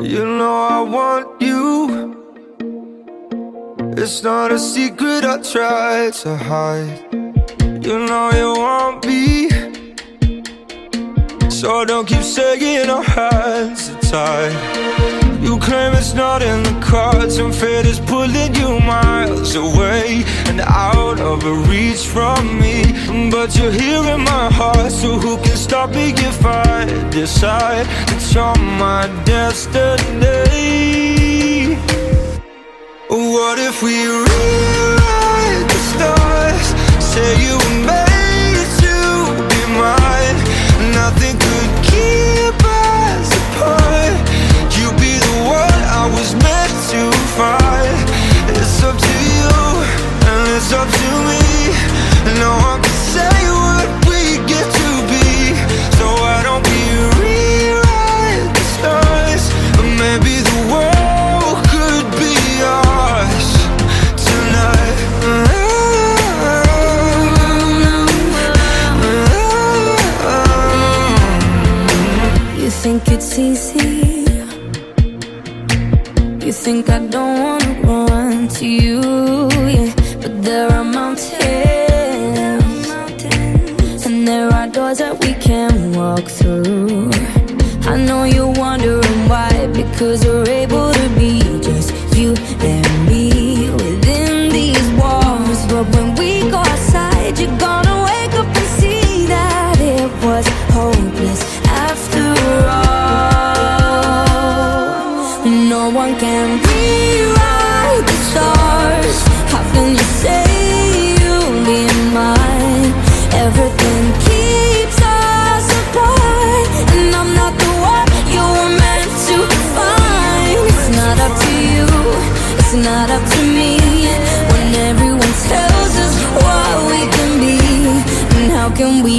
You know I want you. It's not a secret I try to hide. You know you want me, so don't keep saying our hands are tied. You claim it's not in the cards, and fate is pulling you miles away and out of reach from me. But you're here in my heart, so who can stop me if I decide that you're my destiny? What if we rewrite the stars? Say you were made to be mine. Nothing could keep us apart. You be the one I was meant to find. It's up to you and it's up to me. No one can say what we get to be. So why don't we rewrite the stars? Or maybe the world could be ours tonight. You think it's easy? You think I don't wanna run to you, yeah. But there are mountains, and there are doors that we can walk through. I know you're wondering why, because we're able to be just you and me within these walls. But when we go outside, you're gonna wake up and see that it was hopeless after all. No one can rewrite the stars. How can you say you'll be mine? Everything keeps us apart, and I'm not the one you were meant to find. It's not up to you, it's not up to me, when everyone tells us what we can be. And how can we